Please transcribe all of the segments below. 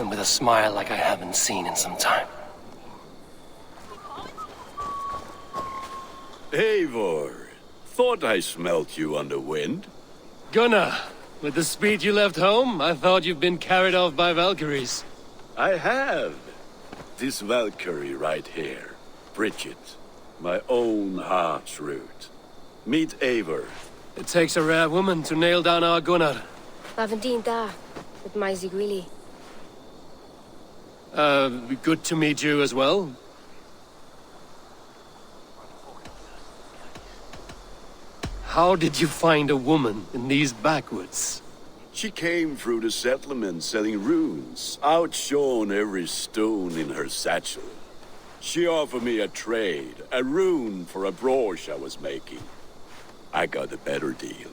and with a smile like I haven't seen in some time. Eivor, thought I smelt you on the wind. Gunnar, with the speed you left home, I thought you'd been carried off by Valkyries. I have. This Valkyrie right here, Bridget, my own heart's root. Meet Eivor. It takes a rare woman to nail down our Gunnar. Lavendine da, with Maisy Greeley. Good to meet you as well. How did you find a woman in these backwoods? She came through the settlement selling runes, outshone every stone in her satchel. She offered me a trade, a rune for a brooch I was making. I got a better deal.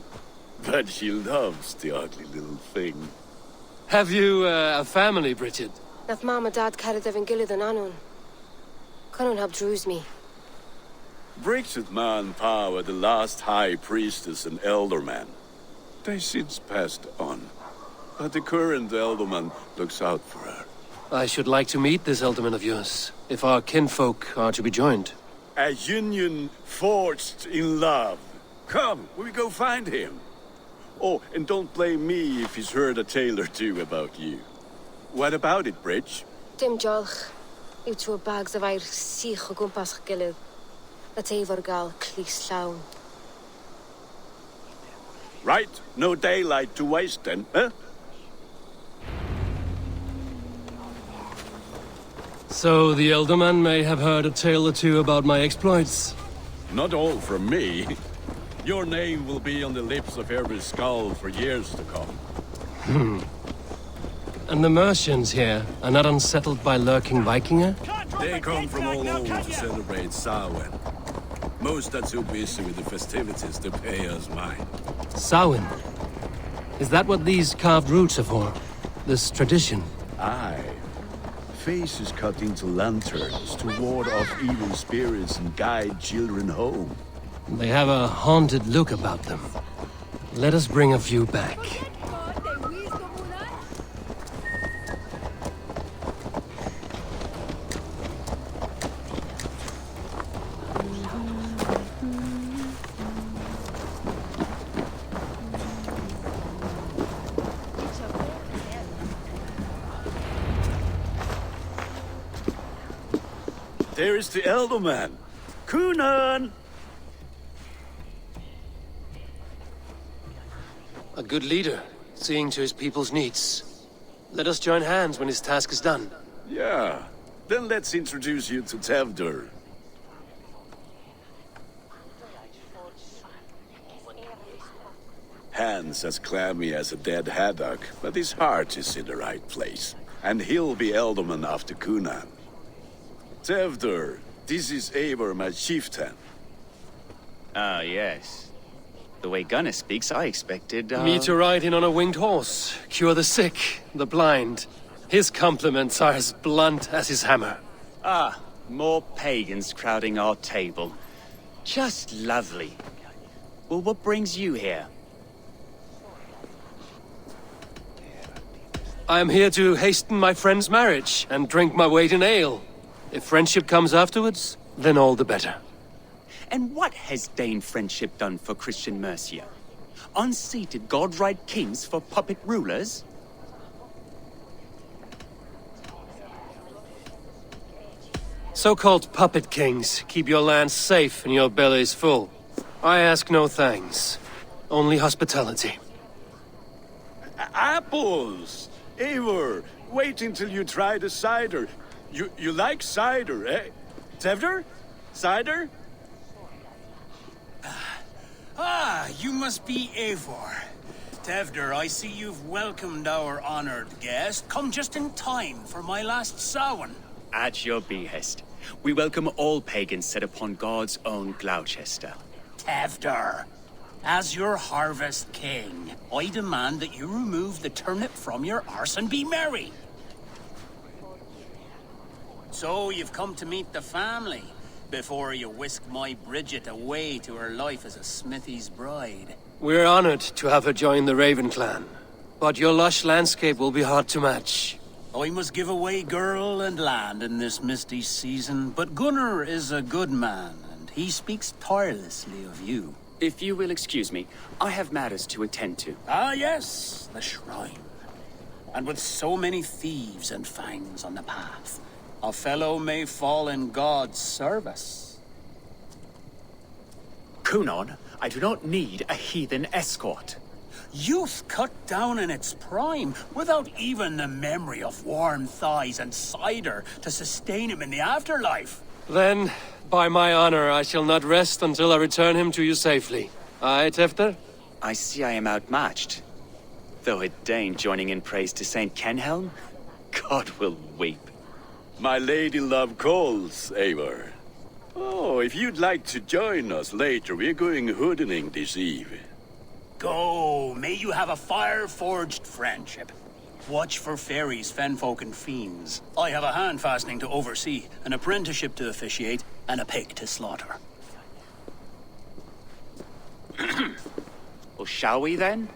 But she loves the ugly little thing. Have you a family, Bridget? Nath Mom and Dad carried Evan Gillid and Anun. Cannon have drews me. Bridget Man Power, the last high priestess and elderman. They since passed on. But the current elderman looks out for her. I should like to meet this elderman of yours, if our kinfolk are to be joined. A union forged in love. Come, we go find him. Oh, and don't blame me if he's heard a tale or two about you. What about it, Bridge? Dim Jolch. You two bags of air sich o gwmpas Gillid. At Eivor gal clis llawn. Right, no daylight to waste then, huh? So the elderman may have heard a tale or two about my exploits. Not all from me. Your name will be on the lips of every skull for years to come. And the Mercians here are not unsettled by lurking Vikinger? They come from all over to celebrate Samhain. Most are too busy with the festivities to pay us mind. Samhain? Is that what these carved roots are for? This tradition? Aye. Faces cut into lanterns to ward off evil spirits and guide children home. They have a haunted look about them. Let us bring a few back. There is the elderman. Kunan! A good leader, seeing to his people's needs. Let us join hands when his task is done. Yeah. Then let's introduce you to Tevdur. Hands as clammy as a dead haddock, but his heart is in the right place. And he'll be elderman after Kunan. Tevdur, this is Eivor, my chieftain. Ah, yes. The way Gunnar speaks, I expected, Me to ride in on a winged horse, cure the sick, the blind. His compliments are as blunt as his hammer. Ah, more pagans crowding our table. Just lovely. Well, what brings you here? I am here to hasten my friend's marriage and drink my weight in ale. If friendship comes afterwards, then all the better. And what has Dane friendship done for Christian Mercia? Unseated god-right kings for puppet rulers? So-called puppet kings keep your lands safe and your bellies full. I ask no thanks, only hospitality. Apples! Eivor, wait until you try the cider. You like cider, eh? Tevdur? Cider? You must be Eivor. Tevdur, I see you've welcomed our honored guest. Come just in time for my last Samhain. At your behest. We welcome all pagans set upon God's own Gloucester. Tevdur, as your harvest king, I demand that you remove the turnip from your arse and be merry. So you've come to meet the family, before you whisk my Bridget away to her life as a smithy's bride. We're honored to have her join the Raven clan, but your lush landscape will be hard to match. I must give away girl and land in this misty season, but Gunnar is a good man, and he speaks tirelessly of you. If you will excuse me, I have matters to attend to. Ah, yes, the shrine. And with so many thieves and fangs on the path, a fellow may fall in God's service. Kunon, I do not need a heathen escort. Youth cut down in its prime, without even the memory of warm thighs and cider to sustain him in the afterlife. Then, by my honor, I shall not rest until I return him to you safely. Aye, Tefter? I see I am outmatched. Though a Dane joining in praise to Saint Kenhelm, God will weep. My lady love calls, Eivor. Oh, if you'd like to join us later, we're going hoodening this eve. Go, may you have a fire-forged friendship. Watch for fairies, fenfolk, and fiends. I have a hand fastening to oversee, an apprenticeship to officiate, and a pig to slaughter. Well, shall we then?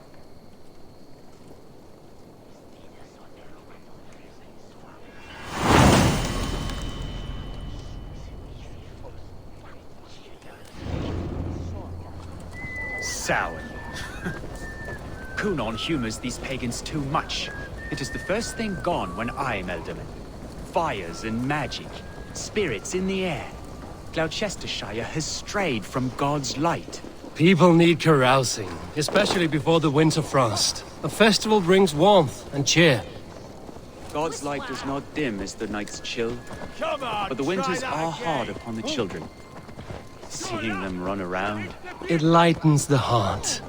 Sour. Kunon humors these pagans too much. It is the first thing gone when I am Elderman. Fires and magic, spirits in the air. Gloucestershire has strayed from God's light. People need carousing, especially before the winter frost. A festival brings warmth and cheer. God's light does not dim as the nights chill, but the winters are hard upon the children. Seeing them run around, It lightens the heart.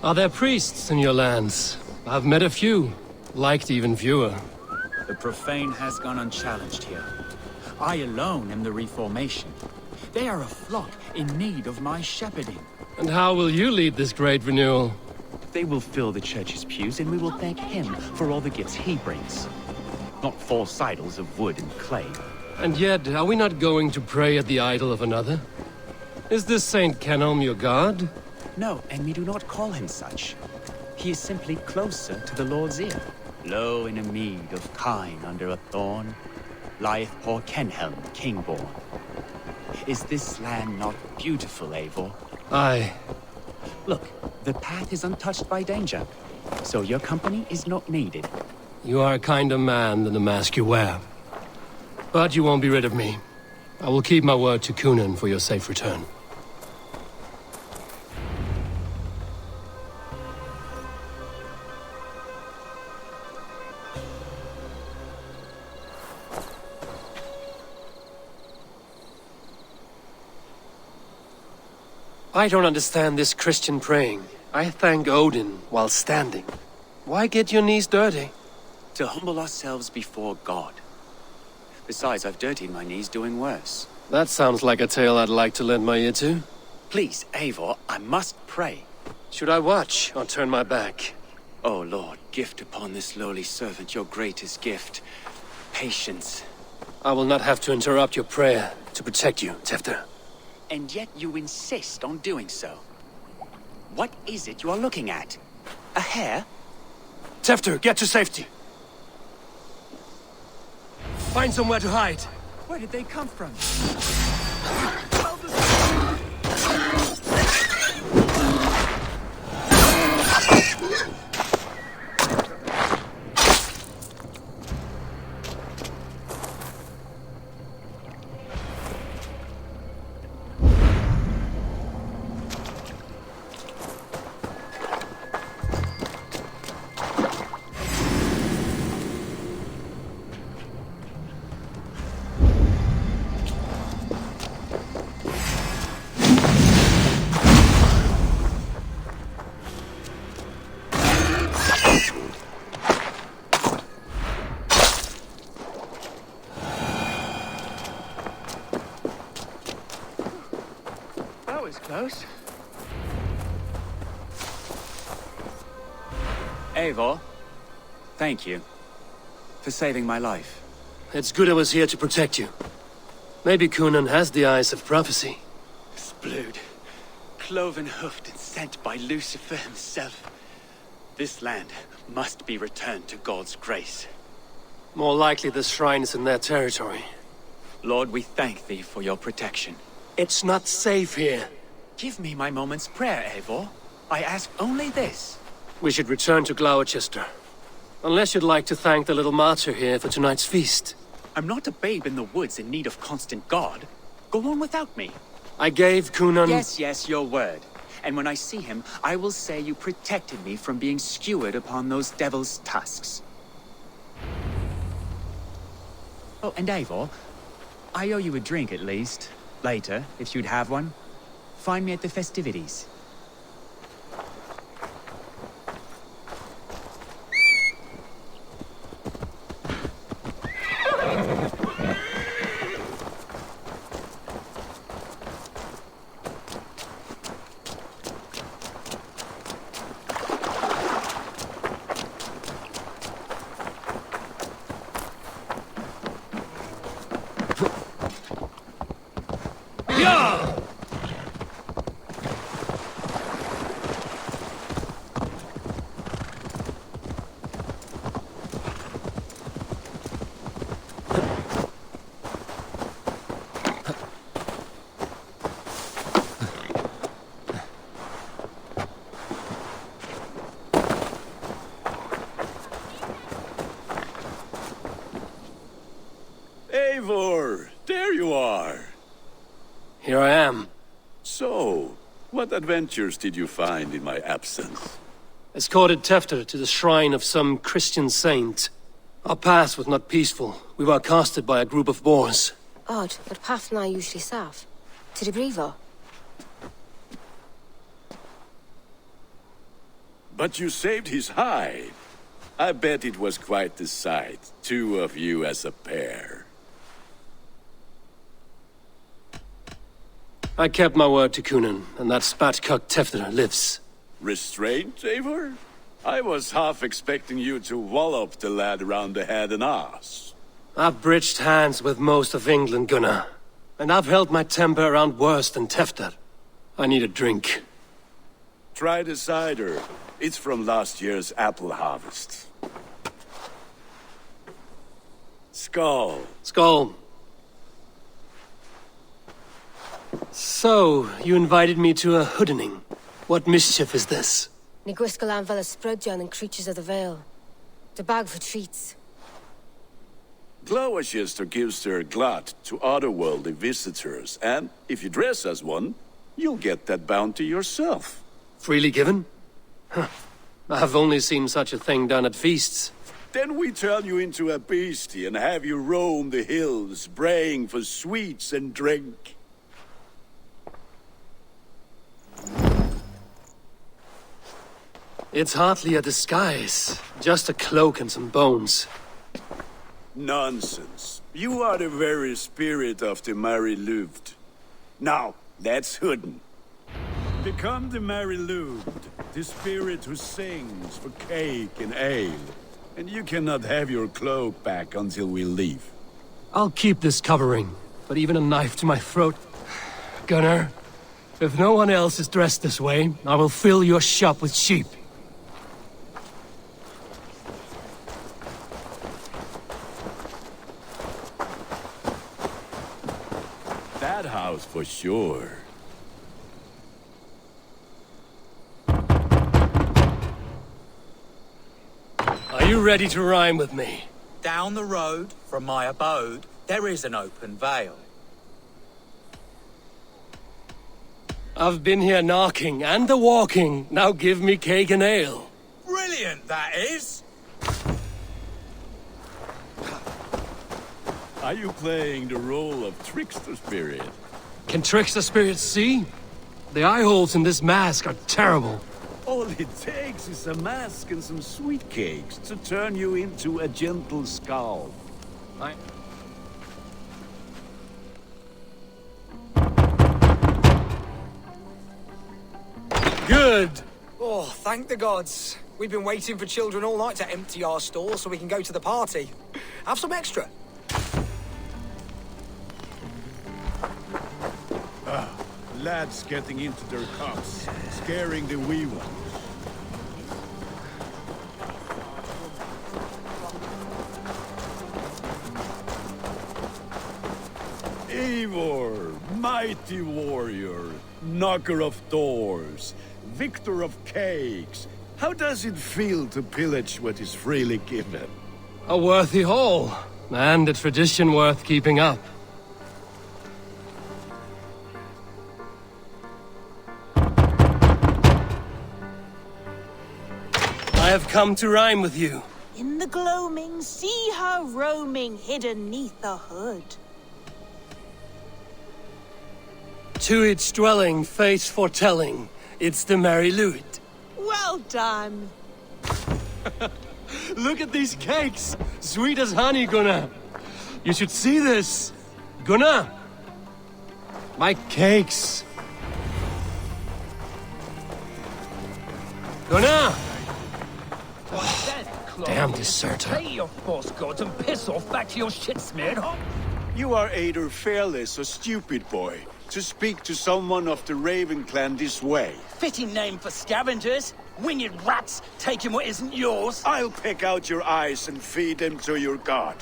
Are there priests in your lands? I've met a few, liked even fewer. the profane has gone unchallenged here. I alone am the reformation. They are a flock in need of my shepherding. And how will you lead this great renewal? They will fill the church's pews, and we will thank him for all the gifts he brings. Not false idols of wood and clay. And yet, are we not going to pray at the idol of another? Is this Saint Kenelm your god? No, and we do not call him such. He is simply closer to the Lord's ear. Low in a mead of kine under a thorn, lieth poor Kenhelm, king-born. Is this land not beautiful, Eivor? Aye. Look, the path is untouched by danger, so your company is not needed. You are a kinder man than the mask you wear. But you won't be rid of me. I will keep my word to Kunan for your safe return. I don't understand this Christian praying. I thank Odin while standing. Why get your knees dirty? To humble ourselves before God. Besides, I've dirtied my knees doing worse. That sounds like a tale I'd like to lend my ear to. Please, Eivor, I must pray. Should I watch or turn my back? O Lord, gift upon this lowly servant your greatest gift. Patience. I will not have to interrupt your prayer to protect you, Tefter. And yet you insist on doing so. What is it you are looking at? A hare? Tefter, get to safety! Find somewhere to hide. Where did they come from? That was close. Eivor, thank you for saving my life. It's good I was here to protect you. Maybe Kunan has the eyes of prophecy. Splood, cloven-hoofed and sent by Lucifer himself. This land must be returned to God's grace. More likely the shrine is in their territory. Lord, we thank thee for your protection. It's not safe here. Give me my moment's prayer, Eivor. I ask only this. We should return to Gloucester. Unless you'd like to thank the little martyr here for tonight's feast. I'm not a babe in the woods in need of constant guard. Go on without me. I gave Cunan... Yes, your word. And when I see him, I will say you protected me from being skewered upon those devil's tusks. Oh, and Eivor, I owe you a drink at least. Later, if you'd have one. Find me at the festivities. Eivor, there you are. Here I am. So, what adventures did you find in my absence? Escorted Tefter to the shrine of some Christian saint. Our path was not peaceful. We were accosted by a group of boars. Odd, but path na usually safe. To the brievo. But you saved his hide. I bet it was quite the sight, two of you as a pair. I kept my word to Cunan, and that spatcuck Tefter lives. Restraint, Eivor? I was half expecting you to wallop the lad around the head and ass. I've bridged hands with most of England, Gunnar. And I've held my temper around worse than Tefter. I need a drink. Try the cider. It's from last year's apple harvest. Skull. Skull. So, you invited me to a hoodening. What mischief is this? Ni gwisgal an fel ysbrydion and creatures of the Vale. The bag for treats. Gloucester gives their glut to otherworldly visitors, and if you dress as one, you'll get that bounty yourself. Freely given? Huh. I've only seen such a thing done at feasts. Then we turn you into a beastie and have you roam the hills, braying for sweets and drink. It's hardly a disguise. Just a cloak and some bones. Nonsense. You are the very spirit of the Mary Louved. Now, let's hooden. Become the Mary Louved, the spirit who sings for cake and ale. And you cannot have your cloak back until we leave. I'll keep this covering, but even a knife to my throat... Gunnar, if no one else is dressed this way, I will fill your shop with sheep. That house for sure. Are you ready to rhyme with me? Down the road from my abode, there is an open vale. I've been here knocking and a-walking. Now give me cake and ale. Brilliant, that is! Are you playing the role of trickster spirit? Can trickster spirits see? The eye holes in this mask are terrible. All it takes is a mask and some sweet cakes to turn you into a gentle skull. Good! Oh, thank the gods. We've been waiting for children all night to empty our store so we can go to the party. Have some extra. Lads getting into their cups, scaring the wee ones. Eivor, mighty warrior, knocker of doors, victor of cakes. How does it feel to pillage what is freely given? A worthy haul, and a tradition worth keeping up. I have come to rhyme with you. In the gloaming, see her roaming hidden neath the hood. To its dwelling, fate foretelling, it's the Merry Luid. Well done. Look at these cakes! Sweet as honey, Gunnar! You should see this! Gunnar! My cakes! Gunnar! Damn deserter. Pay your false gods and piss off back to your shit-smeared home. You are either fearless or stupid, boy, to speak to someone of the Raven clan this way. Fitting name for scavengers. Winged rats taking what isn't yours. I'll pick out your eyes and feed them to your god.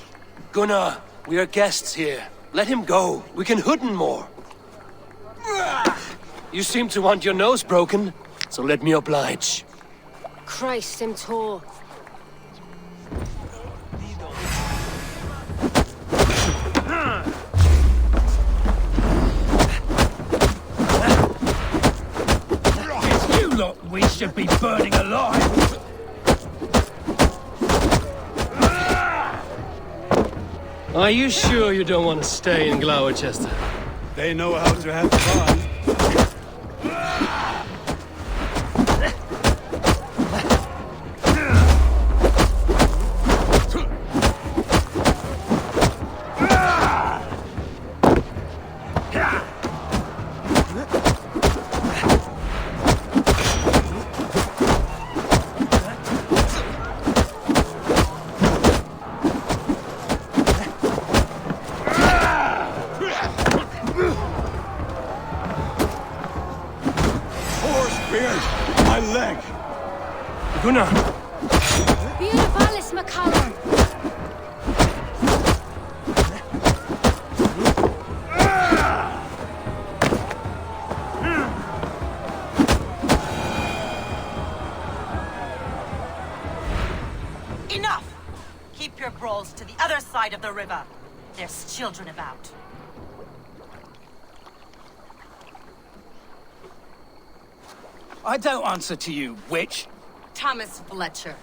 Gunnar, we are guests here. Let him go. We can hooden more. You seem to want your nose broken, so let me oblige. Christ, him tall. It's you lot we should be burning alive. Are you sure you don't want to stay in Gloucester? They know how to have fun. My leg! Gunnar! Be in a palace, Macallan. Enough! Keep your brawls to the other side of the river. There's children about. I don't answer to you, witch. Thomas Fletcher,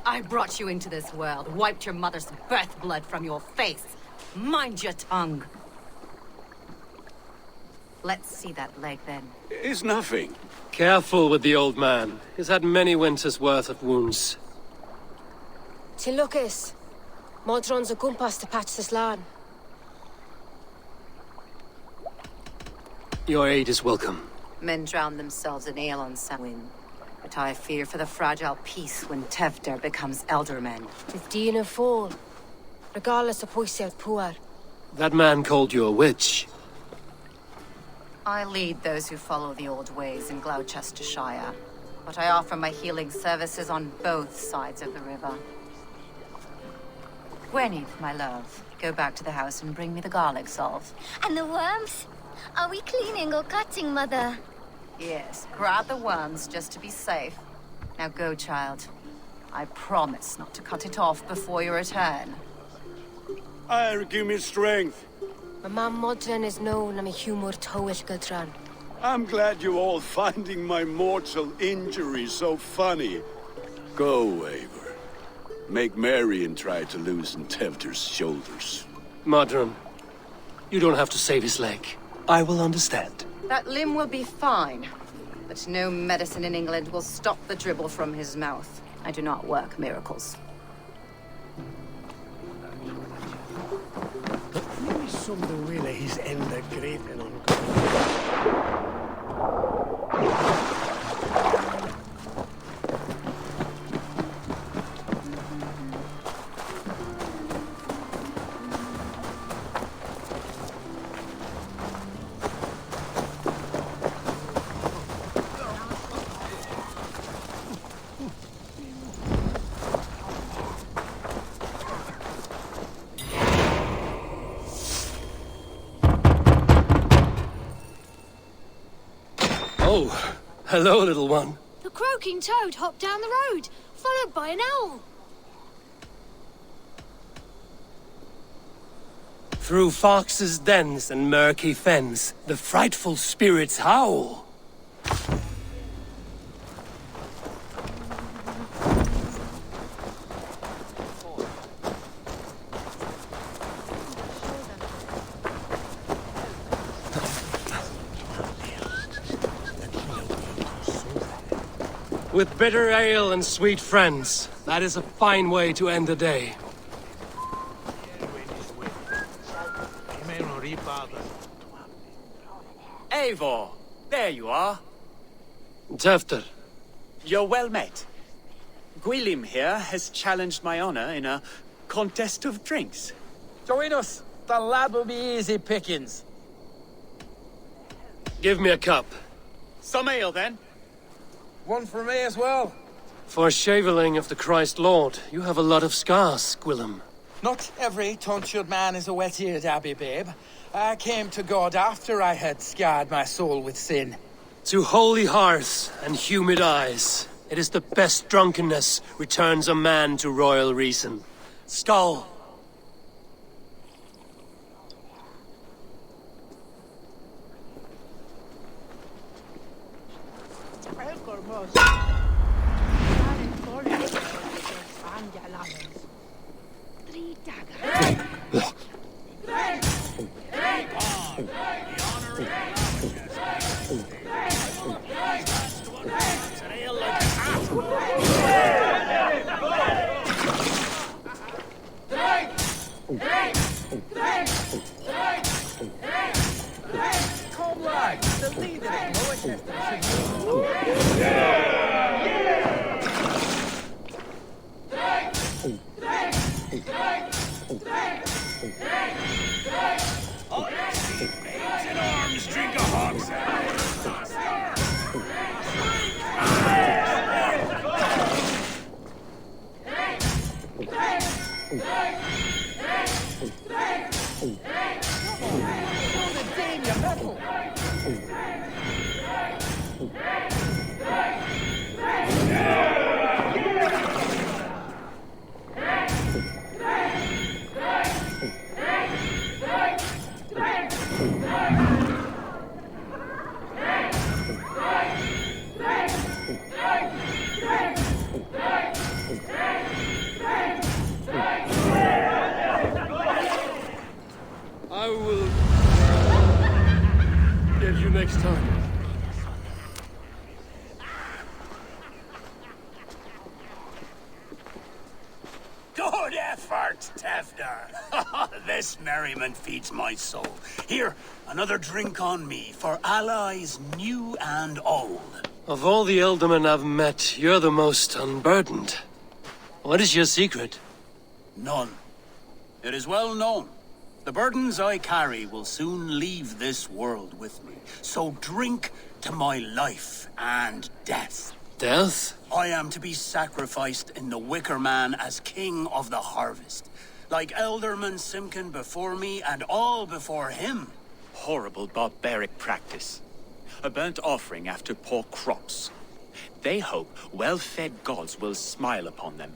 I brought you into this world, wiped your mother's birth blood from your face. Mind your tongue. Let's see that leg, then. It's nothing. Careful with the old man. He's had many winters' worth of wounds. Till Lucas. Modron's a gumpas to patch this land. Your aid is welcome. Men drown themselves in ale on Samhain. But I fear for the fragile peace when Tevder becomes eldermen. With Dean and fall. Regardless of Poisier Puar. That man called you a witch. I lead those who follow the old ways in Gloucestershire. But I offer my healing services on both sides of the river. Gwyneth, my love, go back to the house and bring me the garlic salve. And the worms? Are we cleaning or cutting, Mother? Yes, grab the worms just to be safe. Now go, child. I promise not to cut it off before your return. Give me strength. My mam Modron is known am a humor towish Gudran. I'm glad you're all finding my mortal injury so funny. Go, Eivor. Make merry and try to loosen Tevder's shoulders. Modron, you don't have to save his leg. I will understand. That limb will be fine, but no medicine in England will stop the dribble from his mouth. I do not work miracles. Som du ville his enda grepen on. Hello, little one. The croaking toad hopped down the road, followed by an owl. Through foxes' dens and murky fens, the frightful spirits howl. With bitter ale and sweet friends, that is a fine way to end the day. Eivor, there you are. Tefter. You're well met. Gwilym here has challenged my honor in a contest of drinks. Join us. The lad will be easy pickings. Give me a cup. Some ale, then. One for me as well. For shaveling of the Christ Lord, you have a lot of scars, Gwilym. Not every tonsured man is a wet-eared abbey, babe. I came to God after I had scarred my soul with sin. To holy hearths and humid eyes, it is the best drunkenness returns a man to royal reason. Skull. Come, lad. The leader of In arms, drink a hogshead. I will get you next time. Good effort, Tefter. This merriment feeds my soul. Here, another drink on me for allies new and old. Of all the ealdormen I've met, you're the most unburdened. What is your secret? None. It is well known. The burdens I carry will soon leave this world with me. So drink to my life and death. Death? I am to be sacrificed in the Wicker Man as king of the harvest. Like Elderman Simkin before me and all before him. Horrible barbaric practice. A burnt offering after poor crops. They hope well-fed gods will smile upon them.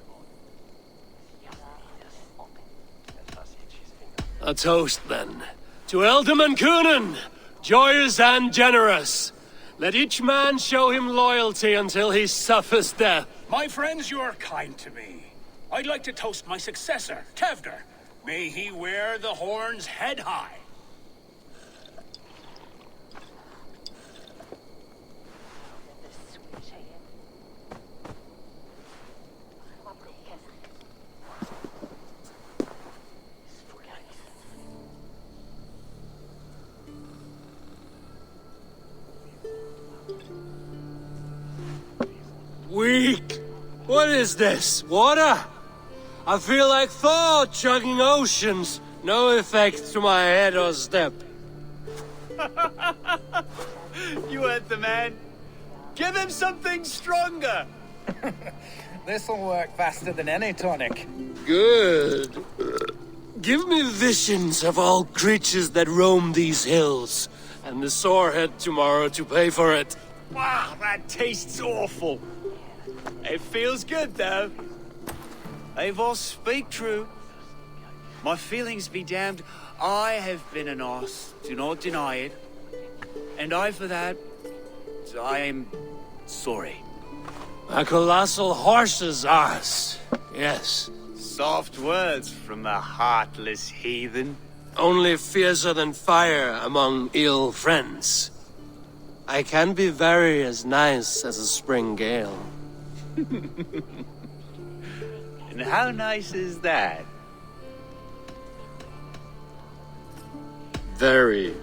A toast, then. To Ealdorman Coonan, joyous and generous. Let each man show him loyalty until he suffers death. My friends, you are kind to me. I'd like to toast my successor, Tevder. May he wear the horns head high. Weak! What is this? Water? I feel like Thor chugging oceans. No effect to my head or step. You heard the man. Give him something stronger. This'll work faster than any tonic. Good. Give me visions of all creatures that roam these hills, and the sorehead tomorrow to pay for it. Wow, that tastes awful. It feels good, though. Eivor, speak true. My feelings be damned. I have been an arse, do not deny it. And I, for that, I am sorry. A colossal horse's arse, yes. Soft words from the heartless heathen. Only fiercer than fire among ill friends. I can be very as nice as a spring gale. And how nice is that? Very,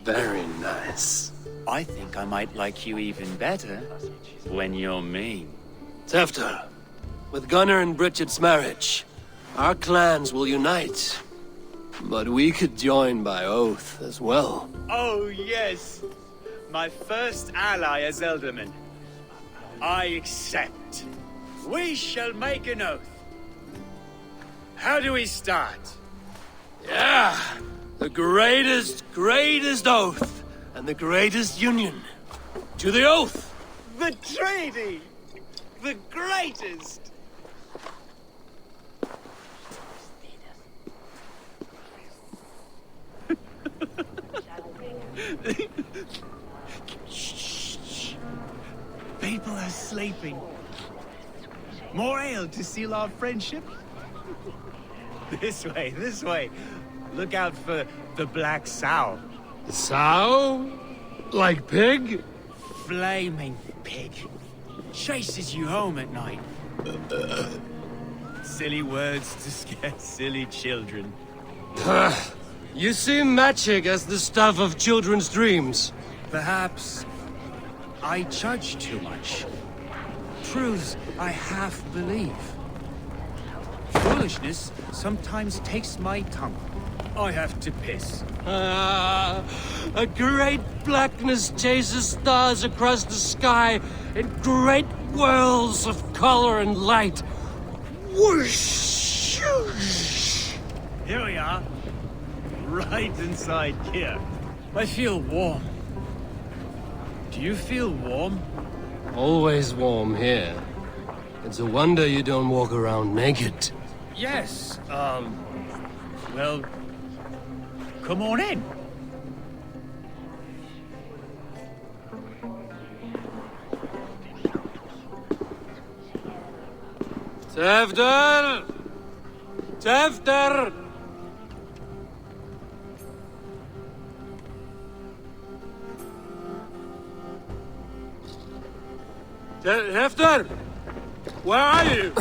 very nice. I think I might like you even better when you're mean. Tefter, with Gunnar and Bridget's marriage, our clans will unite. But we could join by oath as well. Oh, yes. My first ally as Elderman. I accept. We shall make an oath. How do we start? Yeah! The greatest oath, and the greatest union. To the oath! The treaty! The greatest! Shh. People are sleeping. More ale to seal our friendship? This way. Look out for the black sow. Sow? Like pig? Flaming pig. Chases you home at night. Silly words to scare silly children. You see magic as the stuff of children's dreams. Perhaps I judge too much. Truths I half believe. Foolishness sometimes takes my tongue. I have to piss. A great blackness chases stars across the sky in great whirls of color and light. Whoosh! Here we are. Right inside here. I feel warm. Do you feel warm? Always warm here. It's a wonder you don't walk around naked. Yes, well, come on in. Tefter! Tefter! Tefter! Where are you?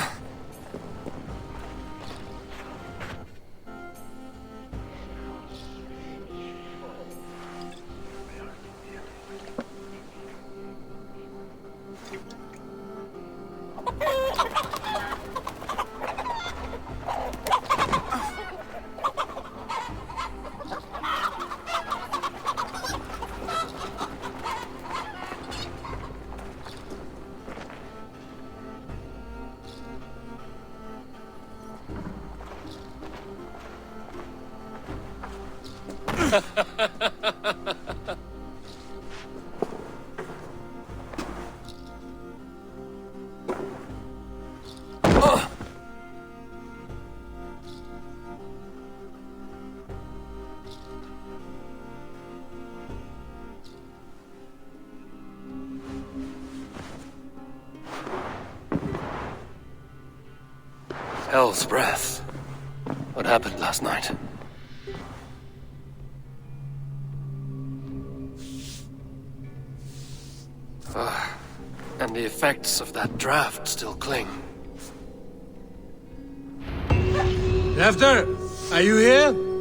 Hell's breath. What happened last night? And the effects of that draft still cling. Tefter, are you here?